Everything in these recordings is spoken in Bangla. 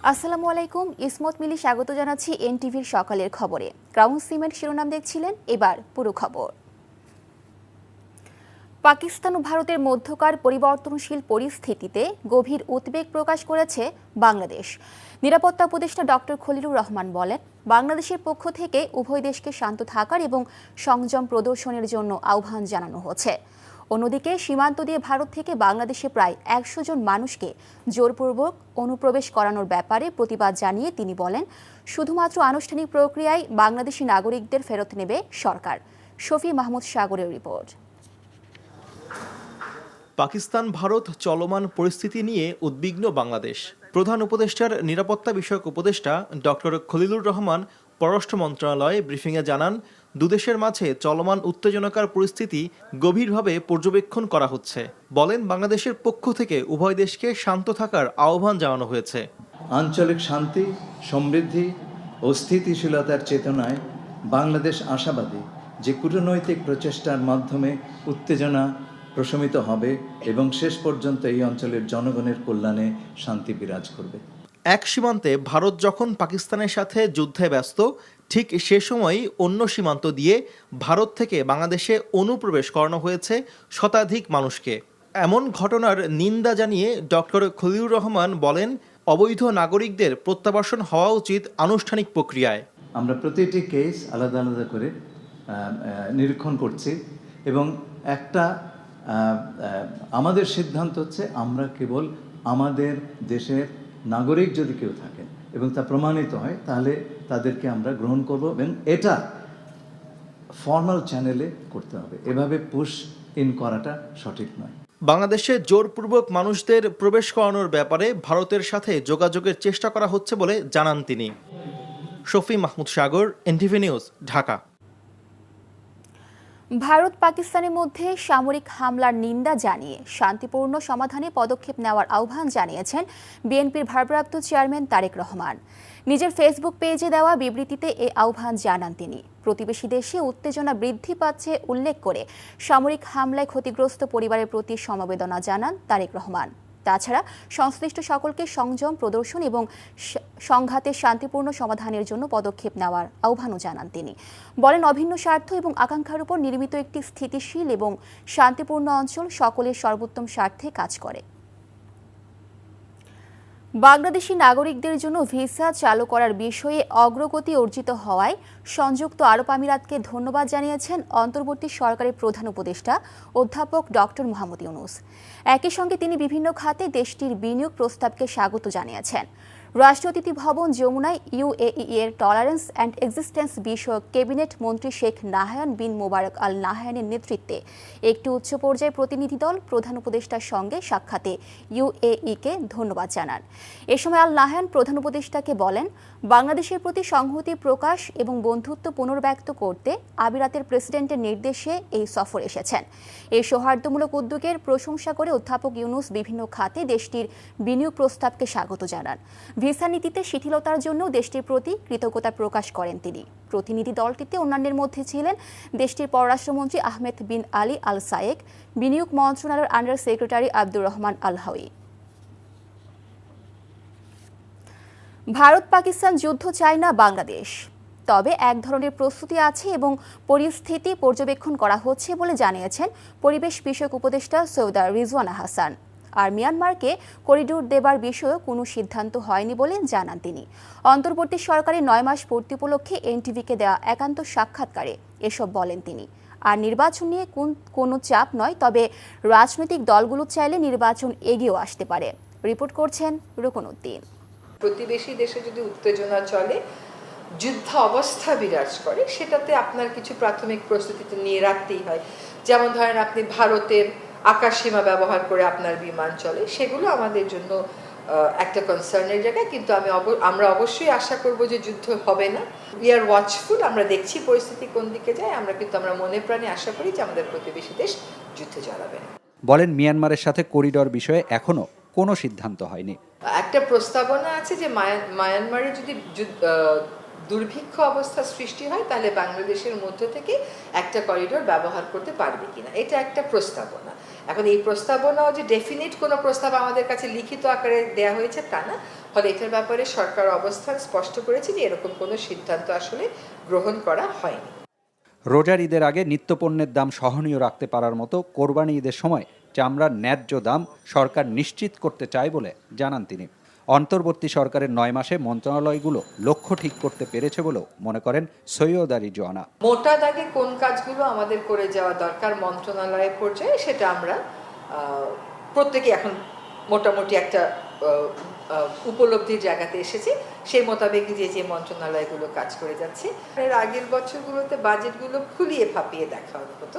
আসসালামু আলাইকুম, ইসমত মিলি স্বাগত জানাচ্ছি এনটিভির সকালের খবরে। ক্রাউন সিমেন্ট শিরোনাম দেখছিলেন, এবার পুরো খবর। পাকিস্তান ও ভারতের মধ্যকার পরিবর্তনশীল পরিস্থিতিতে গভীর উদ্বেগ প্রকাশ করেছে বাংলাদেশ। নিরাপত্তা উপদেষ্টা ডক্টর খলিলুর রহমান বলেন, বাংলাদেশের পক্ষ থেকে উভয় দেশকে শান্ত থাকার এবং সংযম প্রদর্শনের জন্য আহ্বান জানানো হচ্ছে। অন্যদিকে সীমান্ত দিয়ে ভারত থেকে বাংলাদেশে প্রায় ১০০ জন মানুষকে জোরপূর্বক অনুপ্রবেশ করানোর ব্যাপারে প্রতিবাদ জানিয়ে তিনি বলেন, শুধুমাত্র আনুষ্ঠানিক প্রক্রিয়ায় বাংলাদেশি নাগরিকদের ফেরত নেবে সরকার। শফি মাহমুদ সাগরের রিপোর্ট। পাকিস্তান ভারত চলমান পরিস্থিতি নিয়ে উদ্বিগ্ন বাংলাদেশ। প্রধান উপদেষ্টার নিরাপত্তা বিষয়ক উপদেষ্টা ডক্টর খলিলুর রহমান পররাষ্ট্র মন্ত্রণালয়ে ব্রিফিংয়ে জানান, দুদেশের মাঝে চলমান উত্তেজনাকর পরিস্থিতি গভীরভাবে পর্যবেক্ষণ করা হচ্ছে। বলেন, বাংলাদেশের পক্ষ থেকে উভয় দেশকে শান্ত থাকার আহ্বান জানানো হয়েছে। আঞ্চলিক শান্তি, সমৃদ্ধি ও স্থিতিশীলতার চেতনায় বাংলাদেশ আশাবাদী যে কূটনৈতিক প্রচেষ্টার মাধ্যমে উত্তেজনা প্রশমিত হবে এবং শেষ পর্যন্ত এই অঞ্চলের জনগণের কল্যাণে শান্তি বিরাজ করবে। এক সীমান্তে ভারত যখন পাকিস্তানের সাথে যুদ্ধে ব্যস্ত, ঠিক সে সময়ই অন্য সীমান্ত দিয়ে ভারত থেকে বাংলাদেশে অনুপ্রবেশ করানো হয়েছে শতাধিক মানুষকে। এমন ঘটনার নিন্দা জানিয়ে ডক্টর খলিলুর রহমান বলেন, অবৈধ নাগরিকদের প্রত্যাবাসন হওয়া উচিত আনুষ্ঠানিক প্রক্রিয়ায়। আমরা প্রতিটি কেস আলাদা আলাদা করে নিরীক্ষণ করছি এবং আমাদের সিদ্ধান্ত হচ্ছে, আমরা কেবল আমাদের দেশের নাগরিক যদি কেউ থাকেন এবং তা প্রমাণিত হয়, তাহলে তাদেরকে আমরা গ্রহণ করব এবং এটা ফর্মাল চ্যানেলে করতে হবে। এভাবে পুশ ইন করাটা সঠিক নয়। বাংলাদেশে জোরপূর্বক মানুষদের প্রবেশ করানোর ব্যাপারে ভারতের সাথে যোগাযোগের চেষ্টা করা হচ্ছে বলে জানান তিনি। শফি মাহমুদ সাগর, এনটিভি নিউজ, ঢাকা। ভারত পাকিস্তানের মধ্যে সামরিক হামলার নিন্দা জানিয়ে শান্তিপূর্ণ সমাধানে পদক্ষেপ নেওয়ার আহ্বান জানিয়েছেন বিএনপির ভারপ্রাপ্ত চেয়ারম্যান তারেক রহমান। নিজের ফেসবুক পেজে দেওয়া বিবৃতিতে এ আহ্বান জানান তিনি। প্রতিবেশী দেশে উত্তেজনা বৃদ্ধি পাচ্ছে উল্লেখ করে সামরিক হামলায় ক্ষতিগ্রস্ত পরিবারের প্রতি সমবেদনা জানান তারেক রহমান। তাছাড়া সংশ্লিষ্ট সকলকে সংযম প্রদর্শন এবং সংঘাতের শান্তিপূর্ণ সমাধানের জন্য পদক্ষেপ নেওয়ার আহ্বানও জানান তিনি। বলেন, অভিন্ন স্বার্থ এবং আকাঙ্ক্ষার উপর নির্মিত একটি স্থিতিশীল এবং শান্তিপূর্ণ অঞ্চল সকলের সর্বোত্তম স্বার্থে কাজ করে। বাংলাদেশি নাগরিকদের জন্য ভিসা চালু করার বিষয়ে অগ্রগতি অর্জিত হওয়ায় সংযুক্ত আরব আমিরাতকে ধন্যবাদ জানিয়েছেন অন্তর্বর্তী সরকারের প্রধান উপদেষ্টা অধ্যাপক ডক্টর মোহাম্মদ ইউনূস। একই সঙ্গে তিনি বিভিন্ন খাতে দেশটির বিনিয়োগ প্রস্তাবকে স্বাগত জানিয়েছেন। রাষ্ট্রীয় অতিথি ভবন যমুনায় ইউএই এর টলারেন্স অ্যান্ড এক্সিস্টেন্স বিষয়ক ক্যাবিনেট মন্ত্রী শেখ নাহায়ান বিন মোবারক আল নাহায়ানের নেতৃত্বে একটি উচ্চ পর্যায়ের প্রতিনিধি দল প্রধান উপদেষ্টার সঙ্গে সাক্ষাতে ইউএইকে ধন্যবাদ জানান। এ সময় আল নাহায়ান প্রধান উপদেষ্টাকে বলেন, বাংলাদেশের প্রতি সংহতি প্রকাশ এবং বন্ধুত্ব পুনর্ব্যক্ত করতে আমিরাতের প্রেসিডেন্টের নির্দেশে এই সফর এসেছেন। এই সৌহার্দ্যমূলক উদ্যোগের প্রশংসা করে অধ্যাপক ইউনূস বিভিন্ন খাতে দেশটির বিনিয়োগ প্রস্তাবকে স্বাগত জানান। ভিসা নীতিতে শিথিলতার জন্য দেশটির প্রতি কৃতজ্ঞতা প্রকাশ করেন তিনি। প্রতিনিধি দলটিতে অন্যান্যের মধ্যে ছিলেন দেশটির পররাষ্ট্রমন্ত্রী আহমেদ বিন আলী আল সায়েক, বিনিয়োগ মন্ত্রণালয়ের আন্ডার সেক্রেটারি আব্দুর রহমান আল হাওয়ি। ভারত পাকিস্তান যুদ্ধ চায় না বাংলাদেশ, তবে এক ধরনের প্রস্তুতি আছে এবং পরিস্থিতি পর্যবেক্ষণ করা হচ্ছে বলে জানিয়েছেন পরিবেশ বিষয়ক উপদেষ্টা সৈয়দ রিজওয়ানা হাসান। আর মিয়ানমারকে করিডোর দেবার বিষয়ে কোনো সিদ্ধান্ত হয়নি বলে জানান তিনি। অন্তর্বর্তী সরকারের 9 মাস পূর্তি উপলক্ষে এনটিভিকে দেওয়া একান্ত সাক্ষাৎকারে এসব বলেন তিনি। আর নির্বাচন নিয়ে কোনো চাপ নয়, তবে রাজনৈতিক দলগুলো চাইলে নির্বাচন এগিয়েও আসতে পারে। রিপোর্ট করছেন রুকনউদ্দিন। প্রতিবেশী দেশে যদি উত্তেজনা চলে, যুদ্ধ অবস্থা বিরাজ করে, সেটাতে আপনার কিছু প্রাথমিক প্রস্তুতি তো নিয়ে রাখতেই হয়। যেমন ধরেন, আপনি ভারতের আকাশসীমা ব্যবহার করে আপনার বিমান চলে, সেগুলো আমাদের জন্য একটা কনসার্নের জায়গা। কিন্তু আমরা অবশ্যই আশা করব যে যুদ্ধ হবে না। উই আর ওয়াচফুল, আমরা দেখছি পরিস্থিতি কোন দিকে যায়। আমরা মনে প্রাণে আশা করি যে আমাদের প্রতিবেশী দেশ যুদ্ধে জড়াবে না। বলেন, মিয়ানমারের সাথে করিডোর বিষয়ে এখনো কোনো সিদ্ধান্ত হয়নি। একটা প্রস্তাবনা আছে যে মায়ানমারে যদি দুর্ভিক্ষ অবস্থা সৃষ্টি হয়, তাহলে বাংলাদেশের মধ্য থেকে একটা করিডোর ব্যবহার করতে পারবে কিনা, এটা একটা প্রস্তাবনা। এখন এই প্রস্তাবনাও যে ডেফিনিট কোনো প্রস্তাব আমাদের কাছে লিখিত আকারে দেয়া হয়েছে তা না, ফলে এটার ব্যাপারে সরকার অবস্থান স্পষ্ট করেছে যে এরকম কোনো সিদ্ধান্ত আসলে গ্রহণ করা হয়নি। রোজার ঈদের আগে নিত্যপণ্যের দাম সহনীয় রাখতে পারার মতো কোরবানি ঈদের সময় চামড়ার ন্যায্য দাম সরকার নিশ্চিত করতে চায় বলে জানান তিনি। অন্তর্বর্তী সরকারের 9 মাসে মন্ত্রণালয়গুলো লক্ষ্য ঠিক করতে পেরেছে বলেও মনে করেন সৈয়দ আলী জোয়ানা। মোটা দাগে কোন কাজগুলো আমাদের করে যাওয়া দরকার মন্ত্রণালয়ের পর্যায়ে সেটা আমরা প্রত্যেকে এখন মোটামুটি একটা উপলব্ধির জায়গাতে এসেছে, সেই মোতাবেক যে মন্ত্রণালয়গুলো কাজ করে যাচ্ছে। এর আগের বছরগুলোতে বাজেটগুলো ফুলিয়ে ফাঁপিয়ে দেখা হতো,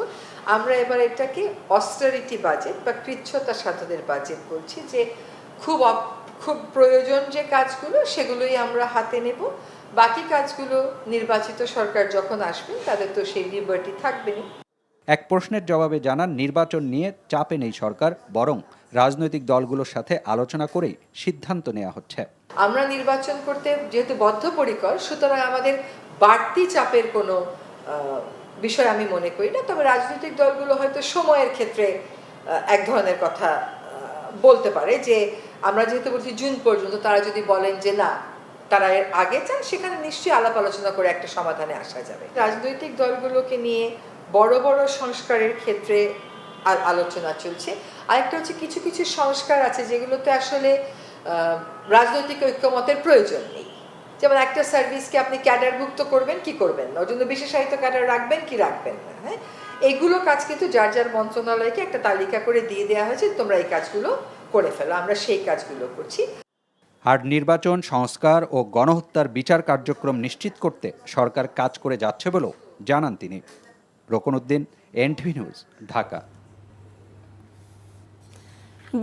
আমরা এবার এটাকে অস্টারিটি বাজেট বা কৃচ্ছতা সাধনের বাজেট বলছি, যে খুব প্রয়োজন যে কাজগুলো সেগুলোই আমরা হাতে নেব, বাকি কাজগুলো নির্বাচিত সরকার যখন আসবেন তাদের তো সেই লিবার্টি থাকবেই। এক প্রশ্নের জবাবে জানান, নির্বাচন নিয়ে চাপে নেই সরকার, বরং রাজনৈতিক দলগুলোর সাথে আলোচনা করেই সিদ্ধান্ত নেওয়া হচ্ছে। আমরা নির্বাচন করতে যেহেতু বদ্ধপরিকর, সুতরাং আমাদের বাড়তি চাপের কোনো বিষয় আমি মনে করি না। তবে রাজনৈতিক দলগুলো হয়তো সময়ের ক্ষেত্রে এক ধরনের কথা বলতে পারে, যে আমরা যেহেতু বলছি জুন পর্যন্ত, তারা যদি বলেন যে না তারা এর আগে চান, সেখানে নিশ্চয়ই আলাপ আলোচনা করে একটা সমাধানে আসা যাবে। রাজনৈতিক দলগুলোকে নিয়ে বড় বড় সংস্কারের ক্ষেত্রে আলোচনা চলছে। আরেকটা হচ্ছে কিছু কিছু সংস্কার আছে যেগুলোতে আসলে রাজনৈতিক ঐক্যমতের প্রয়োজন নেই। যেমন একটা সার্ভিসকে আপনি ক্যাডারভুক্ত করবেন কি করবেন না, ওর জন্য বিশেষায়িত ক্যাডার রাখবেন কি রাখবেন না, হ্যাঁ, এইগুলো কাজ কিন্তু যার যার মন্ত্রণালয়কে একটা তালিকা করে দিয়ে দেওয়া হয়েছে, তোমরা এই কাজগুলো করে ফেলো, আমরা সেই কাজগুলো করছি। আর নির্বাচন, সংস্কার ও গণহত্যার বিচার কার্যক্রম নিশ্চিত করতে সরকার কাজ করে যাচ্ছে বলেও জানান তিনি। রকনউদ্দিন, এনটিভি নিউজ, ঢাকা।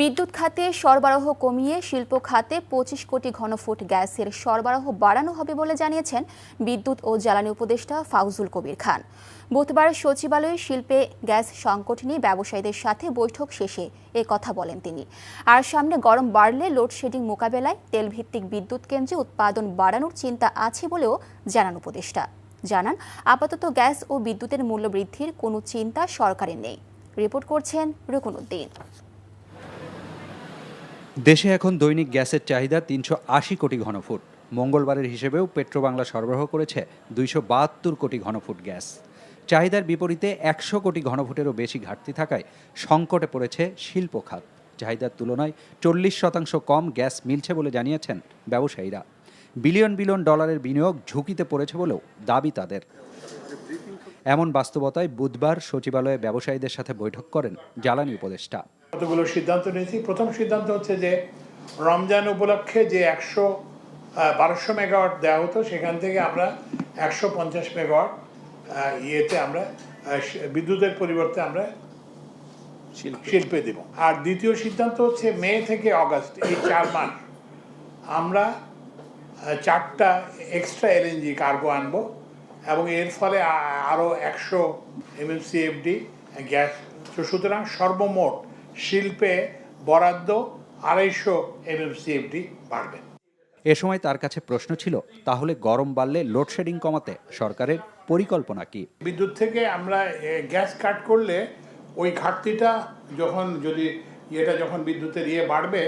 বিদ্যুৎ খাতে সরবরাহ কমিয়ে শিল্প খাতে 25 কোটি ঘনফুট গ্যাসের সরবরাহ বাড়ানো হবে বলে জানিয়েছেন বিদ্যুৎ ও জ্বালানি উপদেষ্টা ফাউজুল কবির খান। বুধবার সচিবালয়ে শিল্পে গ্যাস সংকট নিয়ে ব্যবসায়ীদের সাথে বৈঠক শেষে এ কথা বলেন তিনি। আর সামনে গরম বাড়লে লোডশেডিং মোকাবেলায় তেলভিত্তিক বিদ্যুৎ কেন্দ্রে উৎপাদন বাড়ানোর চিন্তা আছে বলেও জানান উপদেষ্টা। জানান, আপাতত গ্যাস ও বিদ্যুতের মূল্য বৃদ্ধির কোনো চিন্তা সরকারের নেই। রিপোর্ট করছেন রকনউদ্দিন। দেশে এখন দৈনিক গ্যাসের চাহিদা 380 কোটি ঘনফুট। মঙ্গলবারের হিসেবেও পেট্রোবাংলা সরবরাহ করেছে 272 কোটি ঘনফুট গ্যাস। চাহিদার বিপরীতে 100 কোটি ঘনফুটেরও বেশি ঘাটতি থাকায় সংকটে পড়েছে শিল্প খাত। চাহিদার তুলনায় 40% কম গ্যাস মিলছে বলে জানিয়েছেন ব্যবসায়ীরা। বিলিয়ন বিলিয়ন ডলারের বিনিয়োগ ঝুঁকিতে পড়েছে বলেও দাবি তাদের। এমন বাস্তবতায় বুধবার সচিবালয়ে ব্যবসায়ীদের সাথে বৈঠক করেন জ্বালানি উপদেষ্টা। কতগুলো সিদ্ধান্ত নিয়েছি। প্রথম সিদ্ধান্ত হচ্ছে যে রমজান উপলক্ষে যে 1200 মেগাওয়াট দেওয়া হতো, সেখান থেকে আমরা 150 মেগাওয়াট ইয়েতে আমরা বিদ্যুতের পরিবর্তে আমরা শিল্পে দেব। আর দ্বিতীয় সিদ্ধান্ত হচ্ছে মে থেকে অগাস্ট, এই 4 মাস আমরা 4টা এক্সট্রা এলএনজি কার্গো আনবো, এবং এর ফলে আরও 100 MMCFD গ্যাস। সুতরাং সর্বমোট শিল্পে বরাদ্দ 250 MMCFD বাড়বে। এ সময় তার কাছে প্রশ্ন ছিল, তাহলে গরম বাড়লে লোডশেডিং কমাতে সরকারের পরিকল্পনা কি? বিদ্যুৎ থেকে আমরা গ্যাস কাট করলে ওই ঘাটতিটা যখন বিদ্যুতের বাড়বে,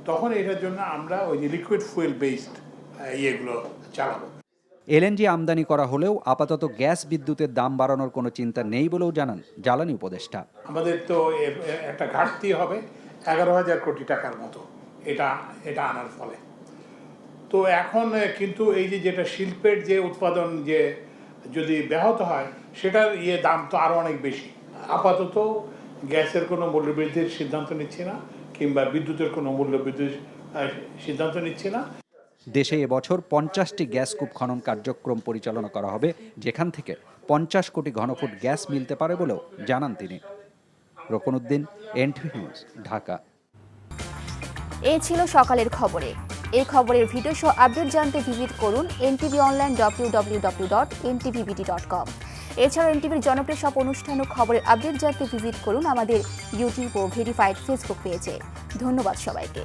তখন এটার জন্য আমরা ওই লিকুইড ফুয়েল বেসড ইয়েগুলো চালাবো। এলএনজি আমদানি করা হলেও আপাতত গ্যাস বিদ্যুতের দাম বাড়ানোর কোনো চিন্তা নেই বলেও জানান জ্বালানি উপদেষ্টা। আমাদের তো একটা ঘাটতি হবে 11,000 কোটি টাকার মতো এটা আনার ফলে। তো এখন কিন্তু এই যেটা শিল্পের যে উৎপাদন যে যদি ব্যাহত হয়, সেটার দাম তো আরো অনেক বেশি। আপাতত গ্যাসের কোনো মূল্যবৃদ্ধির সিদ্ধান্ত নিচ্ছি না, কিংবা বিদ্যুতের কোনো মূল্যবৃদ্ধির সিদ্ধান্ত নিচ্ছি না। দেশে এবছর 50টি গ্যাস কূপ খনন কার্যক্রম পরিচালনা করা হবে, যেখান থেকে 50 কোটি ঘনফুট গ্যাস মিলতে পারে বলেও জানান তিনি। রকনউদ্দিন, এনটিভি নিউজ, ঢাকা। এ ছিল সকালের খবরে। এই খবরের ভিডিও সহ আপডেট জানতে ভিজিট করুন ntvonline www.ntvbt.com। এছাড়াও এনটিভির জনপ্রিয় সব অনুষ্ঠান ও খবরের আপডেট জানতে ভিজিট করুন আমাদের ইউটিউব ও ভেরিফাইড ফেসবুক পেজে। ধন্যবাদ সবাইকে।